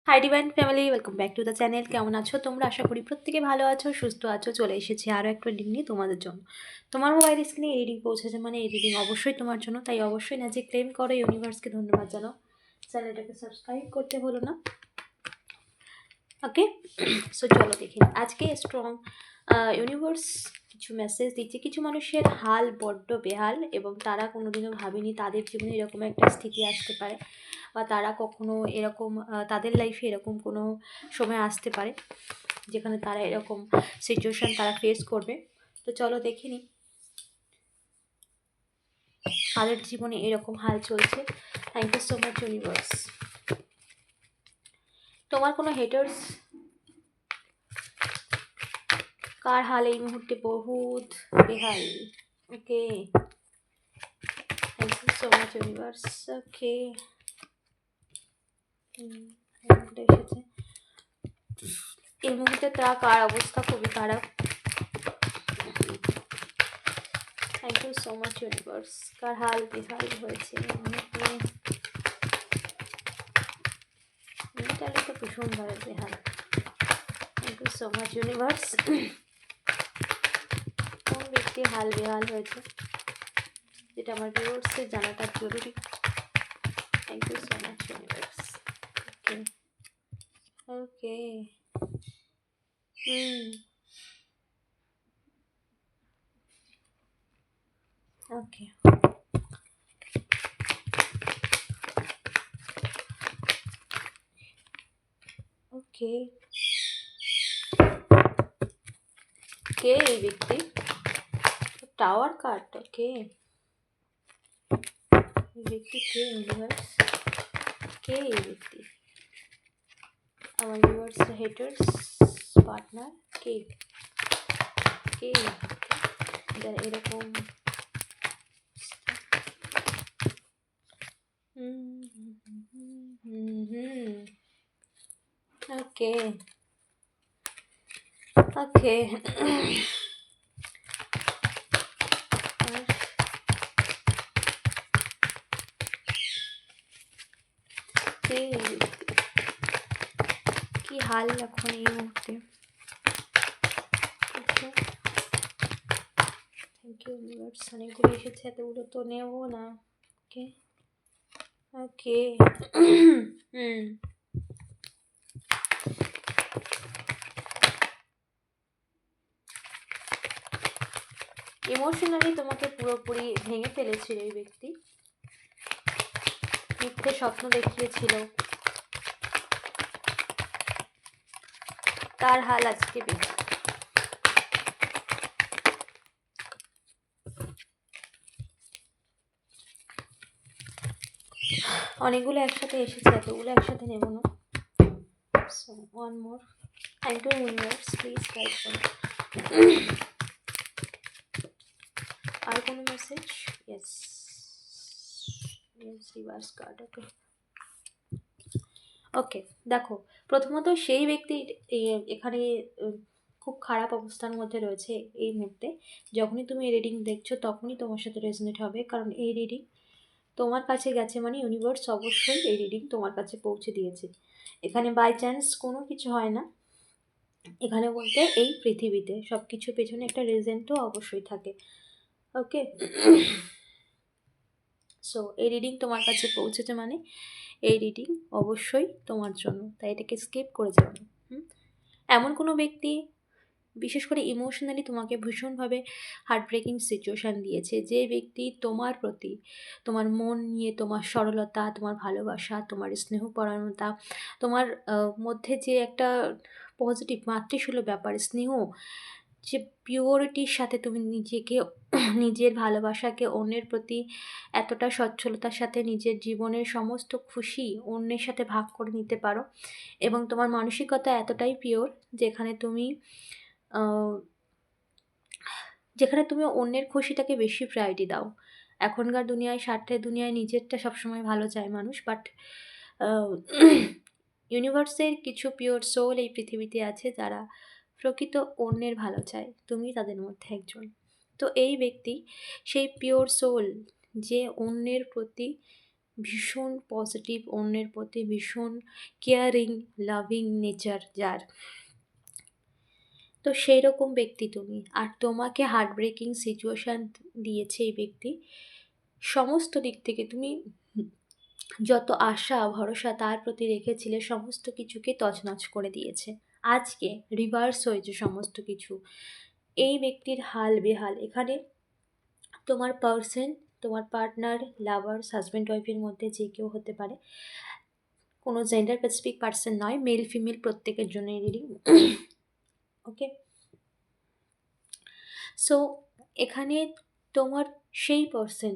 Hi divine family, welcome back to the channel. কেমন আছো তোমরা? আশা করি প্রত্যেকে ভালো আছো, সুস্থ আছো। চলে এসেছি আরও একটা রিডিং নিয়ে তোমাদের জন্য। তোমার মোবাইল স্ক্রিনে এই রিডিং পৌঁছেছে মানে এই রিডিং অবশ্যই তোমার জন্য। তাই অবশ্যই না যে ক্লেম করো, ইউনিভার্সকে ধন্যবাদ জানাও। চ্যানেলটাকে সাবস্ক্রাইব করতে হলো না। ওকে, সো চলো দেখি আজকে স্ট্রং ইউনিভার্স কিছু মেসেজ দিচ্ছে। কিছু মানুষের হাল বড্ড বেহাল এবং তারা কোনোদিনও ভাবেনি তাদের জীবনে এরকম একটা স্থিতি আসতে পারে, বা তারা কখনো এরকম তাদের লাইফে এরকম কোনো সময় আসতে পারে যেখানে তারা এরকম সিচুয়েশান তারা ফেস করবে। তো চলো দেখে নিই কাদের জীবনে এরকম হাল চলছে। Thank you so much universe. তোমার কোনো হেটার্স কার হাল এই মুহূর্তে বহুত বেহাল। Okay, thank you so much universe. Okay, এসেছে এই মুহূর্তে তার কার অবস্থা খুবই খারাপ। Thank you so much universe. কার হাল বেহাল হয়েছে মেন্টালি তো ভীষণভাবে বেহাল। Thank you so much universe. কোন ব্যক্তির হাল বেহাল হয়েছে যেটা আমার ভিউয়ার্সদের জানাটা জরুরি। Thank you so much universe. Okay okay, okay okay, কে এই ব্যক্তি? Tower card. ওকে, এই ব্যক্তি কে ইউনিভার্স? কে এই ব্যক্তি? আমার ভিউয়ার্স, হেটার্স, পার্টনার, কে কে যারা এরকম ওকে ওকে। কি হাল এখন এই মুহূর্তে? Thank you universe. অনেকগুলো এসেছে, এতগুলো তো নেবো না। ওকে ওকে, ইমোশনালি তোমাকে পুরোপুরি ভেঙে ফেলেছিল এই ব্যক্তি। মিথ্যে স্বপ্ন দেখিয়েছিল। তার হাল আজকে বেকার। অনেকগুলো একসাথে এসেছে, এতগুলো একসাথে নেব না। So one more. Thank you universe, please guide করুন। আর কোনো message? Yes yes, reverse card. Okay okay, দেখো প্রথমত সেই ব্যক্তি এখানে খুব খারাপ অবস্থার মধ্যে রয়েছে এই মুহূর্তে। যখনই তুমি এই রিডিং দেখছো তখনই তোমার সাথে রেজনেট হবে, কারণ এই রিডিং তোমার কাছে গেছে মানে ইউনিভার্স অবশ্যই এই রিডিং তোমার কাছে পৌঁছে দিয়েছে। এখানে বাই চান্স কোনো কিছু হয় না। এখানে বলতে এই পৃথিবীতে সব কিছু পেছনে একটা রিজনও অবশ্যই থাকে। ওকে, সো এই রিডিং তোমার কাছে পৌঁছেছে মানে এই রিডিং অবশ্যই তোমার জন্য, তাই এটাকে স্কিপ করে যাও না। এমন কোনো ব্যক্তি বিশেষ করে ইমোশনালি তোমাকে ভীষণভাবে হার্টব্রেকিং সিচুয়েশান দিয়েছে, যে ব্যক্তি তোমার প্রতি, তোমার মন নিয়ে, তোমার সরলতা, তোমার ভালোবাসা, তোমার স্নেহপরায়ণতা, তোমার মধ্যে যে একটা পজিটিভ মাতৃসুলভ ব্যাপার, স্নেহ, যে পিওরিটির সাথে তুমি নিজেকে, নিজের ভালোবাসাকে অন্যের প্রতি এতটা সচ্ছলতার সাথে নিজের জীবনের সমস্ত খুশি অন্যের সাথে ভাগ করে নিতে পারো, এবং তোমার মানসিকতা এতটাই পিওর যেখানে তুমি অন্যের খুশিটাকে বেশি প্রায়োরিটি দাও। এখনকার দুনিয়ায়, স্বার্থের দুনিয়ায় নিজেরটা সবসময় ভালো চায় মানুষ, বাট ইউনিভার্সের কিছু পিওর সোল এই পৃথিবীতে আছে যারা প্রকৃত অন্যের ভালো চায়। তুমি তাদের মধ্যে একজন। তো এই ব্যক্তি সেই পিওর সোল যে অন্যের প্রতি ভীষণ পজিটিভ, অন্যের প্রতি ভীষণ কেয়ারিং, লাভিং নেচার যার, তো সেই রকম ব্যক্তি তুমি। আর তোমাকে হার্ট ব্রেকিং সিচুয়েশান দিয়েছে এই ব্যক্তি। সমস্ত দিক থেকে তুমি যত আশা ভরসা তার প্রতি রেখেছিলে সমস্ত কিছুকে তছনছ করে দিয়েছে। আজকে রিভার্স হয়েছে সমস্ত কিছু। এই ব্যক্তির হাল বেহাল। এখানে তোমার পার্সন, তোমার পার্টনার, লাভার্স, হাজব্যান্ড ওয়াইফের মধ্যে যে কেউ হতে পারে, কোনো জেন্ডার স্পেসিফিক পার্সন নয়, মেল ফিমেল প্রত্যেকের জন্য রিডিং। ওকে, সো এখানে তোমার সেই পার্সন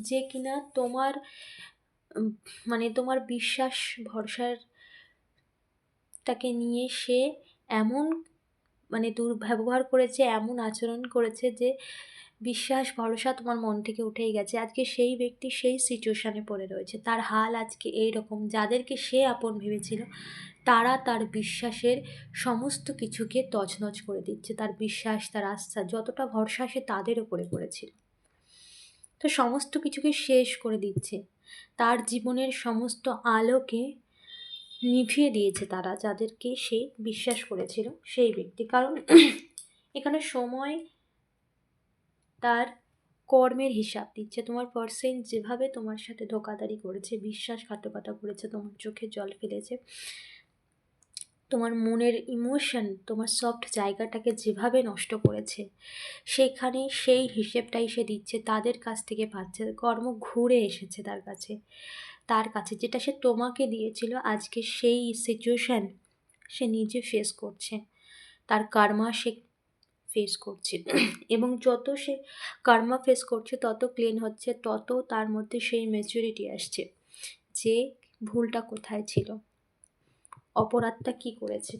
যে কিনা তোমার মানে তোমার বিশ্বাস ভরসার তাকে নিয়ে সে এমন মানে দুর্ব্যবহার করেছে, এমন আচরণ করেছে যে বিশ্বাস ভরসা তোমার মন থেকে উঠেই গেছে। আজকে সেই ব্যক্তি সেই সিচুয়েশানে পড়ে রয়েছে। তার হাল আজকে এই রকম, যাদেরকে সে আপন ভেবেছিল তারা তার বিশ্বাসের সমস্ত কিছুকে তছনছ করে দিচ্ছে। তার বিশ্বাস, তার আস্থা, যতটা ভরসা সে তাদের ওপরে করেছিল, তো সমস্ত কিছুকে শেষ করে দিচ্ছে। তার জীবনের সমস্ত আলোকে নিভিয়ে দিয়েছে তারা, যাদেরকে সে বিশ্বাস করেছিল সেই ব্যক্তি। কারণ এখানে সময় তার কর্মের হিসাব দিচ্ছে। তোমার পার্সন যেভাবে তোমার সাথে ধোঁকাধাড়ি করেছে, বিশ্বাসঘাতকতা করেছে, তোমার চোখে জল ফেলেছে, তোমার মনের ইমোশন, তোমার সফট জায়গাটাকে যেভাবে নষ্ট করেছে, সেখানে সেই হিসেবটাই সে দিচ্ছে, তাদের কাছ থেকে পাচ্ছে। কর্ম ঘুরে এসেছে তার কাছে যেটা সে তোমাকে দিয়েছিল, আজকে সেই সিচুয়েশান সে নিজে ফেস করছে। তার কার্মা সে ফেস করছে এবং যত সে কার্মা ফেস করছে তত ক্লিন হচ্ছে, তত তার মধ্যে সেই ম্যাচুরিটি আসছে যে ভুলটা কোথায় ছিল, অপরাধটা কি করেছে।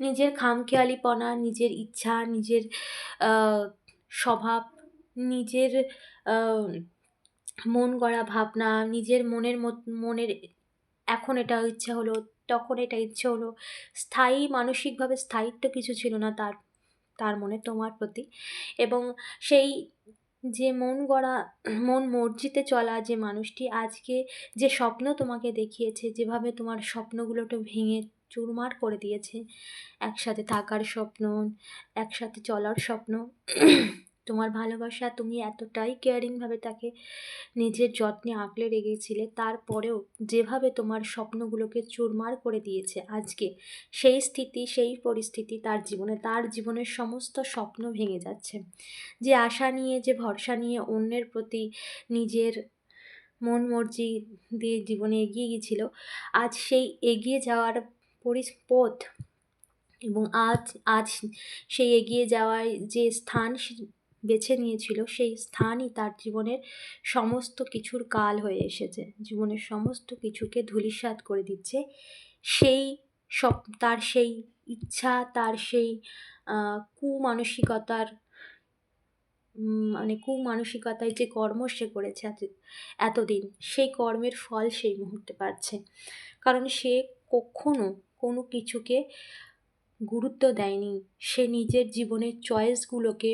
নিজের খামখেয়ালিপনা, নিজের ইচ্ছা, নিজের স্বভাব, নিজের মন গড়া ভাবনা, নিজের মনের এখন এটা ইচ্ছা হলো, তখন এটা ইচ্ছে হলো, স্থায়ী মানসিকভাবে স্থায়িত্ব কিছু ছিল না তার মনে তোমার প্রতি। এবং সেই যে মন মর্জিতে চলা যে মানুষটি আজকে যে স্বপ্ন তোমাকে দেখিয়েছে, যেভাবে তোমার স্বপ্নগুলোকে ভেঙে চুরমার করে দিয়েছে, একসাথে থাকার স্বপ্ন, একসাথে চলার স্বপ্ন, তোমার ভালোবাসা, তুমি এতটাই কেয়ারিংভাবে তাকে নিজের যত্নে আঁকলে রেখেছিলে, তারপরেও যেভাবে তোমার স্বপ্নগুলোকে চুরমার করে দিয়েছে আজকে সেই স্থিতি, সেই পরিস্থিতি তার জীবনের সমস্ত স্বপ্ন ভেঙে যাচ্ছে। যে আশা নিয়ে, যে ভরসা নিয়ে অন্যের প্রতি নিজের মন মর্জি দিয়ে জীবনে এগিয়ে গিয়েছিল, আজ সেই এগিয়ে যাওয়ার পথ এবং আজ সেই এগিয়ে যাওয়ার যে স্থান বেছে নিয়েছিল, সেই স্থানই তার জীবনের সমস্ত কিছুর কাল হয়ে এসেছে, জীবনের সমস্ত কিছুকে ধূলিসাৎ করে দিচ্ছে। সেই তার সেই ইচ্ছা, তার সেই কুমানসিকতার কুমানসিকতায় যে কর্ম সে করেছে এতদিন, সেই কর্মের ফল সেই মুহূর্তে পাচ্ছে। কারণ সে কখনো কোনো কিছুকে গুরুত্ব দেয়নি, সে নিজের জীবনের চয়েসগুলোকে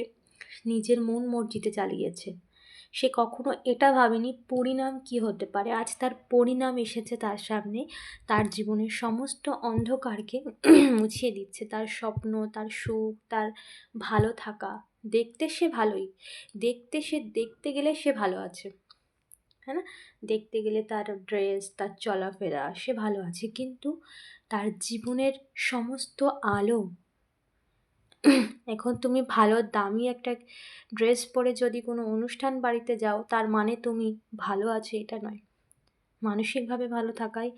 নিজের মন মর্জিতে চালিয়েছে। সে কখনো এটা ভাবেনি পরিণাম কি হতে পারে। আজ তার পরিণাম এসেছে তার সামনে, তার জীবনের সমস্ত অন্ধকারকে মুছিয়ে দিচ্ছে। তার স্বপ্ন, তার সুখ, তার ভালো থাকা, দেখতে গেলে সে ভালো আছে, হ্যাঁ না? দেখতে গেলে তার ড্রেস, তার চলাফেরা, সে ভালো আছে, কিন্তু তার জীবনের সমস্ত আলো এখন তুমি ভালো দামি একটা ড্রেস পরে যদি কোনো অনুষ্ঠান বাড়িতে যাও, তার মানে তুমি ভালো আছো এটা নয়। মানসিকভাবে ভালো থাকাই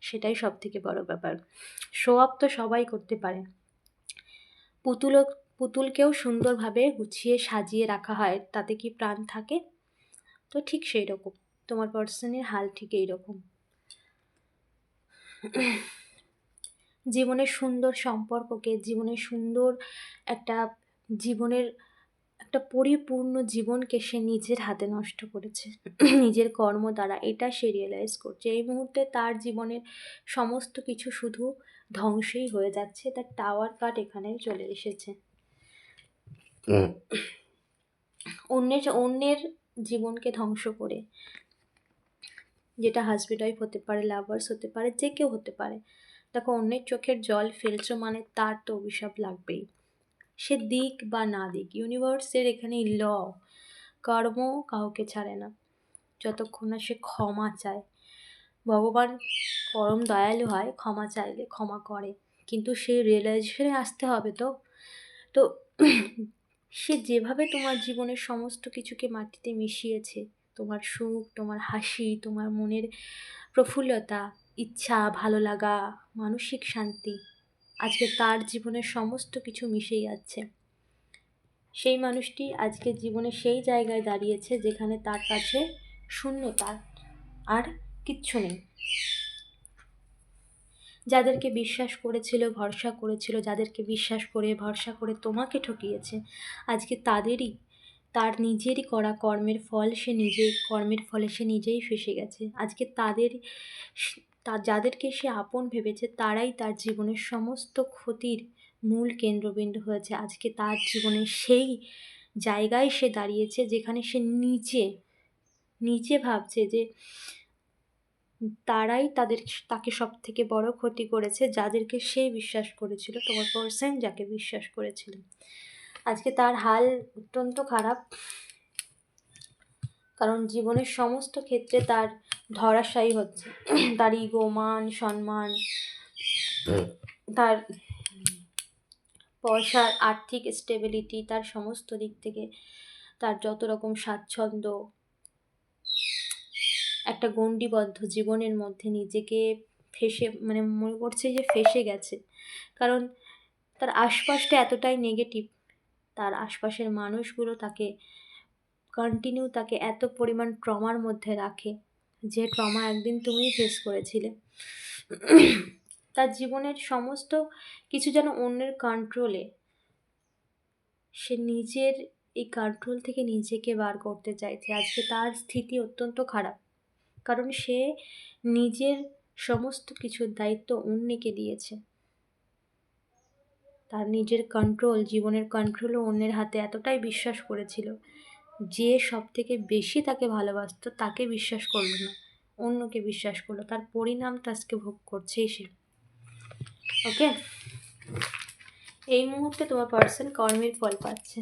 সেটাই সবথেকে বড় ব্যাপার। শো অফ তো সবাই করতে পারে, পুতুলকেও সুন্দরভাবে গুছিয়ে সাজিয়ে রাখা হয়, তাতে কি প্রাণ থাকে? তো ঠিক সেই রকম তোমার পার্সনের হাল ঠিক এইরকম। জীবনের সুন্দর সম্পর্ককে, জীবনের সুন্দর জীবনের একটা পরিপূর্ণ জীবনকে সে নিজের হাতে নষ্ট করেছে নিজের কর্ম দ্বারা। এটা সে রিয়েলাইজ করছে এই মুহূর্তে। তার জীবনের সমস্ত কিছু শুধু ধ্বংসই হয়ে যাচ্ছে। তার টাওয়ার কাট এখানে চলে এসেছে। অন্যের জীবনকে ধ্বংস করে যেটা হাজব্যান্ড ওয়াইফ হতে পারে, লাভার্স হতে পারে, যে কেউ হতে পারে। দেখো, অন্যের চোখের জল ফেলছো মানে তার তো অভিশাপ লাগবেই, সে দিক বা না দিক। ইউনিভার্সের এখানে ল, কর্ম কাউকে ছাড়ে না যতক্ষণ না সে ক্ষমা চায়। ভগবান পরম দয়ালু হয়, ক্ষমা চাইলে ক্ষমা করে, কিন্তু সে রিয়েলাইজেশনে আসতে হবে তো। তো সে যেভাবে তোমার জীবনের সমস্ত কিছুকে মাটিতে মিশিয়েছে, তোমার সুখ, তোমার হাসি, তোমার মনের প্রফুল্লতা, ইচ্ছা, ভালো লাগা, মানসিক শান্তি, আজকে তার জীবনের সমস্ত কিছু মিশে যাচ্ছে। সেই মানুষটি আজকে জীবনে সেই জায়গায় দাঁড়িয়েছে যেখানে তার কাছে শূন্যতা, আর কিচ্ছু নেই। যাদেরকে বিশ্বাস করেছিল, ভরসা করেছিল, যাদেরকে বিশ্বাস করে ভরসা করে তোমাকে ঠকিয়েছে, আজকে তার নিজেরই করা কর্মের ফল, কর্মের ফলে সে নিজেই ফেঁসে গেছে। আজকে যাদেরকে সে আপন ভেবেছে তারাই তার জীবনের সমস্ত ক্ষতির মূল কেন্দ্রবিন্দু হয়েছে। আজকে তার জীবনে সেই জায়গায় সে দাঁড়িয়েছে যেখানে সে নিজে ভাবছে যে তারাই তাকে সব থেকে বড় ক্ষতি করেছে, যাদেরকে সে বিশ্বাস করেছিল, তোমার পার্সন যাকে বিশ্বাস করেছিল। আজকে তার হাল অত্যন্ত খারাপ, কারণ জীবনের সমস্ত ক্ষেত্রে তার ধরাশায়ী হচ্ছে। তার ইগো, মান সম্মান, তার পয়সার আর্থিক স্টেবিলিটি, তার সমস্ত দিক থেকে তার যত রকম স্বাচ্ছন্দ্য, একটা গণ্ডিবদ্ধ জীবনের মধ্যে নিজেকে মনে করছে যে ফেঁসে গেছে। কারণ তার আশপাশটা এতটাই নেগেটিভ, তার আশপাশের মানুষগুলো তাকে এত পরিমাণ ট্রমার মধ্যে রাখে, যে ট্রমা একদিন তুমিই ফেস করেছিলে। তার জীবনের সমস্ত কিছু যেন অন্যের কন্ট্রোলে, সে নিজের এই কন্ট্রোল থেকে নিজেকে বার করতে চাইছে। আজকে তার স্থিতি অত্যন্ত খারাপ, কারণ সে নিজের সমস্ত কিছুর দায়িত্ব অন্যকে দিয়েছে। তার নিজের জীবনের কন্ট্রোলও অন্যের হাতে এতটাই বিশ্বাস করেছিল, যে সব থেকে বেশি তাকে ভালোবাসতো তাকে বিশ্বাস করলো না, অন্যকে বিশ্বাস করলো। তার পরিণামটা আজকে ভোগ করছেই সে। ওকে, এই মুহূর্তে তোমার পার্সন কর্মের ফল পাচ্ছে।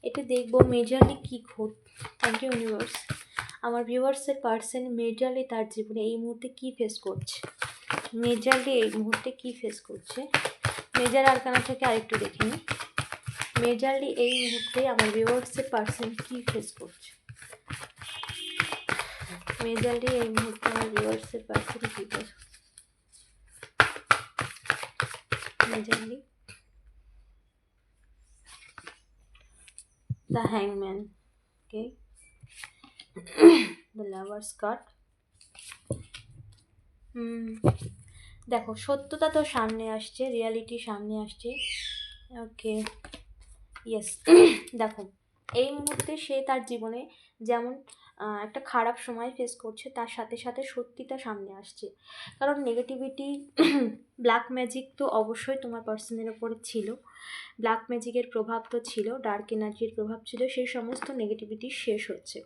এটা দেখবো মেজরলি কী থ্যাংক ইউ ইউনিভার্স। আমার ভিউয়ার্সের পার্সন মেজরলি তার জীবনে এই মুহূর্তে কী ফেস করছে, মেজর আরকানা থেকে আরেকটু দেখে নিই। মেজরলি এই মুহূর্তে আমার ভিউয়ার্সের পার্সন কী ফেস করছে, মেজরলি এই মুহূর্তে আমার ভিউয়ার্সের পার্সন কী ফেস মেজরলি দ্য হ্যাংম্যান, ওকে, দ্য লাভার্স কার্ড। দেখো, সত্যতা তো সামনে আসছে, রিয়ালিটি সামনে আসছে। Okay, yes. দেখো, এই মুহূর্তে সে তার জীবনে যেমন একটা খারাপ সময় ফেস করছে, তার সাথে সাথে সত্যিটা সামনে আসছে। কারণ নেগেটিভিটি, ব্ল্যাক ম্যাজিক তো অবশ্যই তোমার পার্সনের ওপরে ছিল, ব্ল্যাক ম্যাজিকের প্রভাব তো ছিল, ডার্ক এনার্জির প্রভাব ছিল। সেই সমস্ত নেগেটিভিটি শেষ হচ্ছে,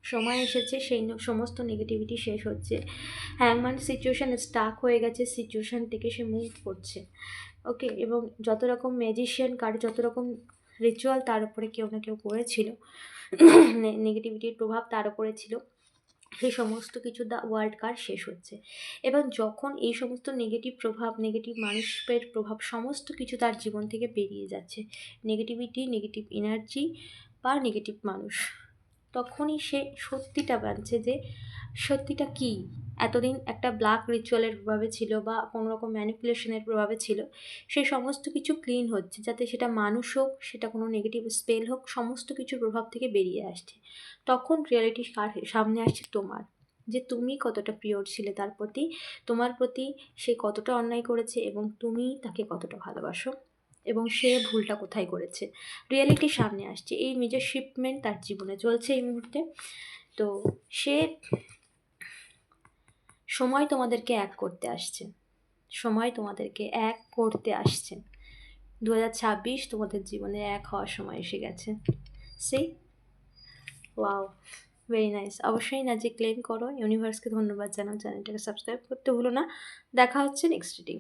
সময় এসেছে সেই সমস্ত নেগেটিভিটি শেষ হচ্ছে। হ্যাংম্যান সিচুয়েশান স্টাক হয়ে গেছে, সিচুয়েশান থেকে সে মুভ করছে। ওকে, এবং যত রকম ম্যাজিশিয়ান কার্ড, যত রকম রিচুয়াল তার উপরে কেউ না কেউ করেছিল, নেগেটিভিটির প্রভাব তার উপরে ছিল, সেই সমস্ত কিছু দ্য ওয়ার্ল্ড কার্ড শেষ হচ্ছে। এবং যখন এই সমস্ত নেগেটিভ প্রভাব, নেগেটিভ মানুষের প্রভাব সমস্ত কিছু তার জীবন থেকে বেরিয়ে যাচ্ছে, নেগেটিভিটি, নেগেটিভ এনার্জি বা নেগেটিভ মানুষ, তখনই সে সত্যিটা জানছে যে সত্যিটা কী। এতদিন একটা ব্ল্যাক রিচুয়ালের প্রভাবে ছিল বা কোনো রকম ম্যানিপুলেশনের প্রভাবে ছিল, সেই সমস্ত কিছু ক্লিন হচ্ছে, যাতে সেটা মানুষ হোক, সেটা কোনো নেগেটিভ স্পেল হোক, সমস্ত কিছুর প্রভাব থেকে বেরিয়ে আসছে। তখন রিয়ালিটি সামনে আসছে তোমার, যে তুমি কতটা পিওর ছিলে তার প্রতি, তোমার প্রতি সে কতটা অন্যায় করেছে এবং তুমি তাকে কতটা ভালোবাসো, এবং সে ভুলটা কোথায় করেছে, রিয়ালিটি সামনে আসছে। এই মেজর শিপমেন্ট তার জীবনে চলছে এই মুহূর্তে। তো সে সময় তোমাদেরকে এক করতে আসছে, 2026 তোমাদের জীবনে এক হওয়ার সময় এসে গেছে। সেই ওয়াও, ভেরি নাইস। অবশ্যই ম্যাজিক ক্লেম করো, ইউনিভার্সকে ধন্যবাদ জানাও, চ্যানেলটাকে সাবস্ক্রাইব করতে ভুলো না। দেখা হচ্ছে নেক্সট রিডিং।